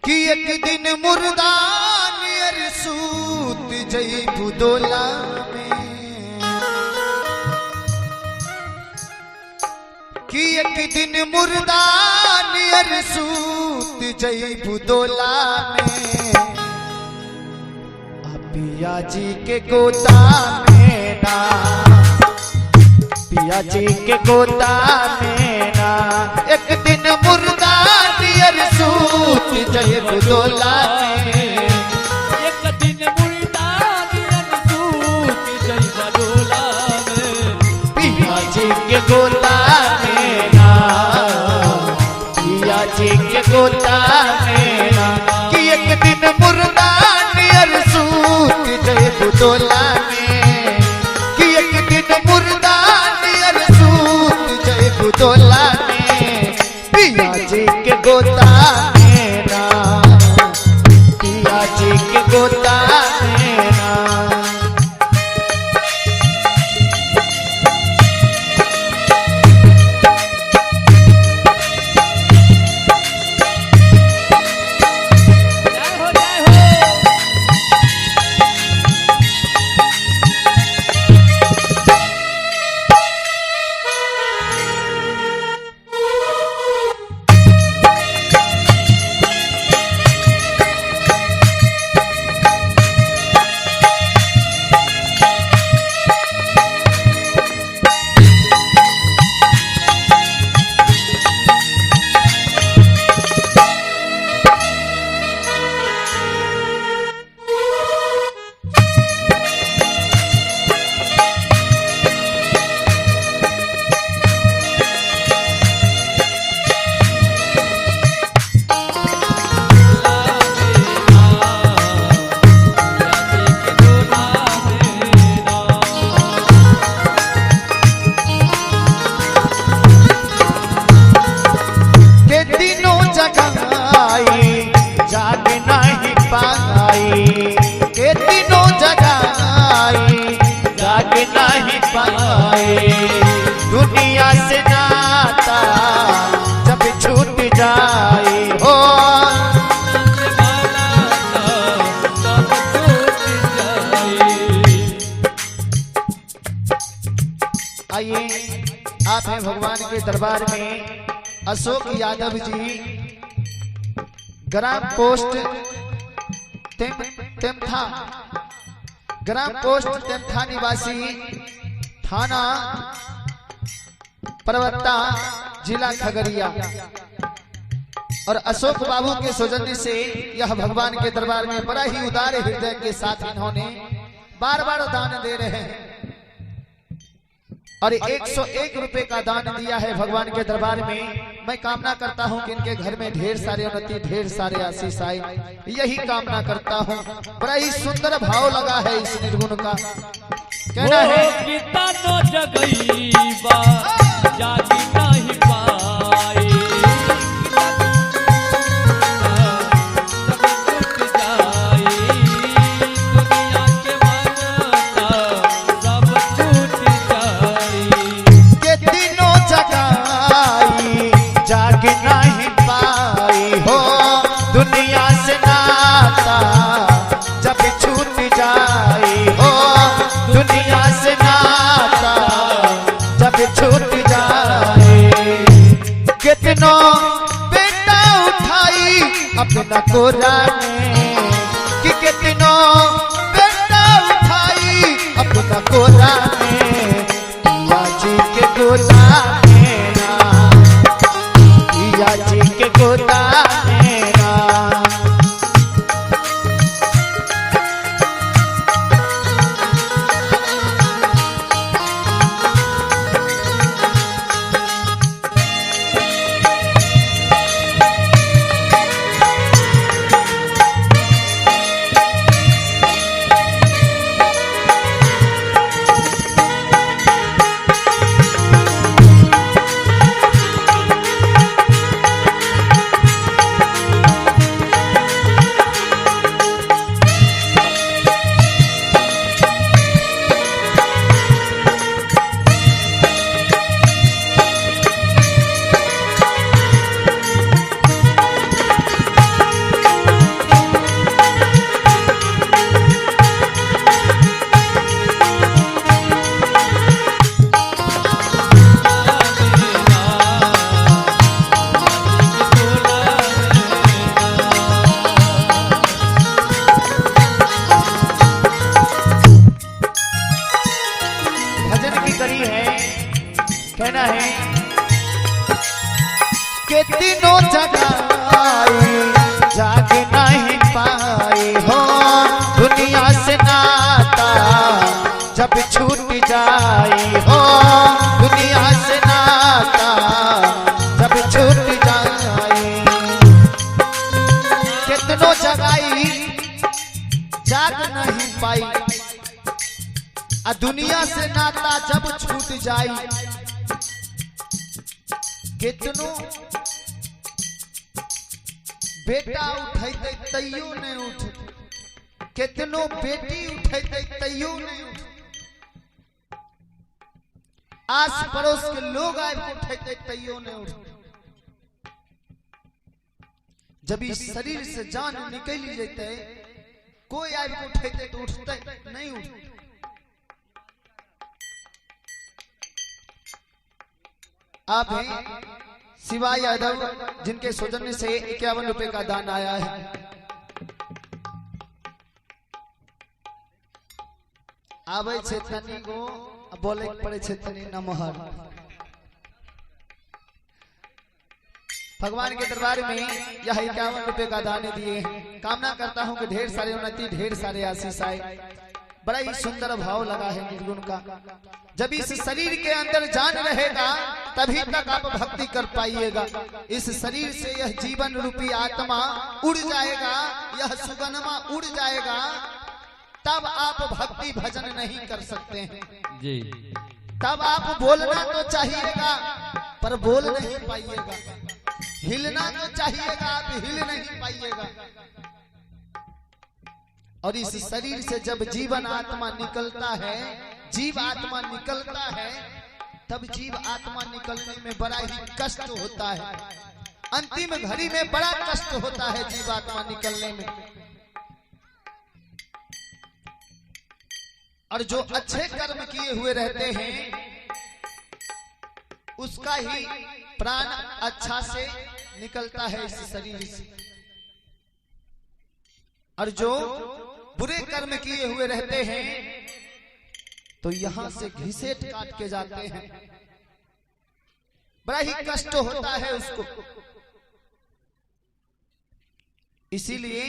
कि एक दिन मुर्दा नियर सूत जई बुदोला में, कि एक दिन मुर्दा नियर सूत जई बुदोला में, पिया जी के गोदा में ना, पिया जी के गोदा में ना, एक दिन मुर्दा नियर सूत जय बुदोला में, एक दिन मुर्दा नियर सूत जय बुदोला में, पिया जी के गोदा में ना, पिया जी के गोदा में ना, कि एक दिन मुर्दा नियर सूत जय बुदोला में, कि एक दिन मुर्दा नियर सूत जय बुदोला में, पिया जी के गोदा में ना, पिया जी के गोदा में ना। दुनिया से नाता जब छूट जाए हो, आइए आप हैं भगवान के दरबार में अशोक यादव जी, ग्राम पोस्ट तेमथा, ग्राम पोस्ट तेमथा निवासी, थाना परवत्ता, जिला खगड़िया। और अशोक बाबू के सौजन्य से यह भगवान के दरबार में बड़ा ही उदार हृदय के साथ इन्होंने बार बार दान दे रहे हैं और 101 रुपए का दान दिया है भगवान के दरबार में। मैं कामना करता हूं कि इनके घर में ढेर सारे उन्नति, ढेर सारे आशीष आए, यही कामना करता हूं। बड़ा ही सुंदर भाव लगा है इस निर्गुण का, कहना है कितानो जगईबा जागी नहीं पाए, सब छूट जाए, दुनिया के मानता सब छूट जाए, ये तीनों जगाई जाग नहीं पाई हो, दुनिया से नाता जब छूट जाए हो, दुनिया से नाता जब छूट जाए, कितनों बेटा उठाई अपना कोरा में, कि कितनों बेटा उठाई अपना कोरा में, पिया जी के गोदा में ना, पिया जी के गोदा में ना। जाई हो, दुनिया से नाता जब छूट जाई। कितनो जगाई जाग नहीं पाई, आ दुनिया से नाता जब छूट जाई। कितनो बेटा उठैते तैयो नहीं उठ, कितनो बेटी उठैते तैयो नहीं उठ, आस पड़ोस के लोग आए उठैते तैयो नहीं उठ। जब इस शरीर से जान निकल जाते, कोई आए उठैते तो उठते नहीं उठ। आप हैं शिवा यादव, जिनके सौजन्य से 51 रुपए का दान आया है। आवे क्षेत्रनी को बोले पड़े क्षेत्रनी नमहर। भगवान के दरबार में यह 51 रुपए का दान दिए। कामना करता हूं कि ढेर सारी उन्नति, ढेर सारे आशीष आए। बड़ा ही सुंदर भाव लगा है निर्गुण का। जब इस शरीर के अंदर जान रहेगा तभी तक आप भक्ति कर पाइएगा। इस शरीर से यह जीवन रूपी आत्मा उड़ जाएगा, यह सुगनमा उड़ जाएगा, तब आप भक्ति भजन नहीं कर सकते हैं जी। तब आप बोलना तो चाहिएगा पर बोल नहीं पाइएगा, हिलना तो चाहिएगा आप हिल नहीं पाइएगा। और इस शरीर से जब जीवन आत्मा निकलता है, जीव आत्मा निकलता है, तब जीव आत्मा निकलने में बड़ा ही कष्ट होता है। अंतिम घड़ी में बड़ा कष्ट होता है जीव आत्मा निकलने में। और जो अच्छे कर्म किए हुए रहते हैं उसका ही प्राण अच्छा से निकलता है इस शरीर से। और जो बुरे कर्म किए हुए रहते हैं तो यहां से घिसेट काट के जाते हैं, बड़ा ही कष्ट होता है उसको। इसीलिए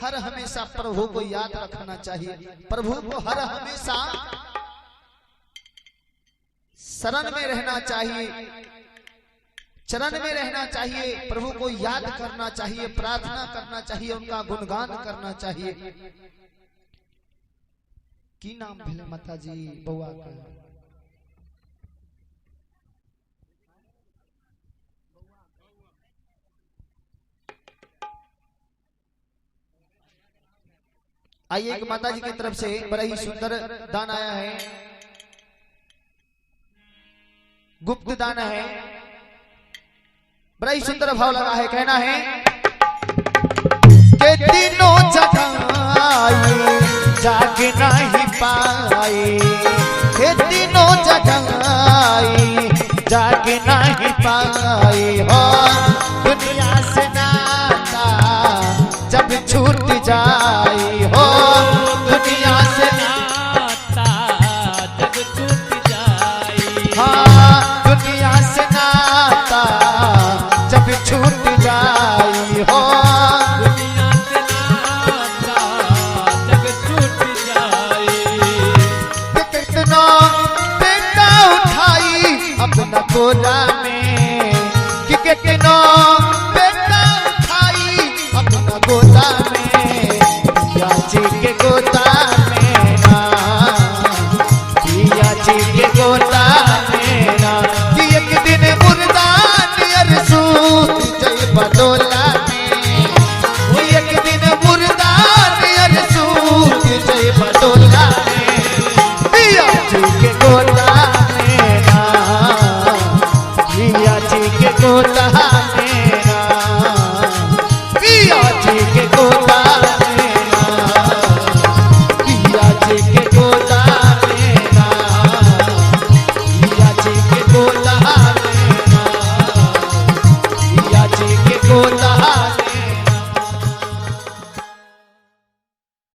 हर हमेशा प्रभु को याद रखना चाहिए, प्रभु को हर हमेशा शरण में रहना चाहिए, चरण में रहना चाहिए, प्रभु को याद करना चाहिए, प्रार्थना करना चाहिए, उनका गुणगान करना चाहिए। की नाम भेले माता जी बउआ का? आइए एक माता जी की तरफ से बड़ा ही सुंदर दान आया है, गुप्त दान है, बड़ा ही सुंदर भाव लगा है। कहना है के दिनों जगाई जाग नहीं पाई, के दिनों जगाई जाग नहीं पाई हो, दुनिया से नाता जब छूट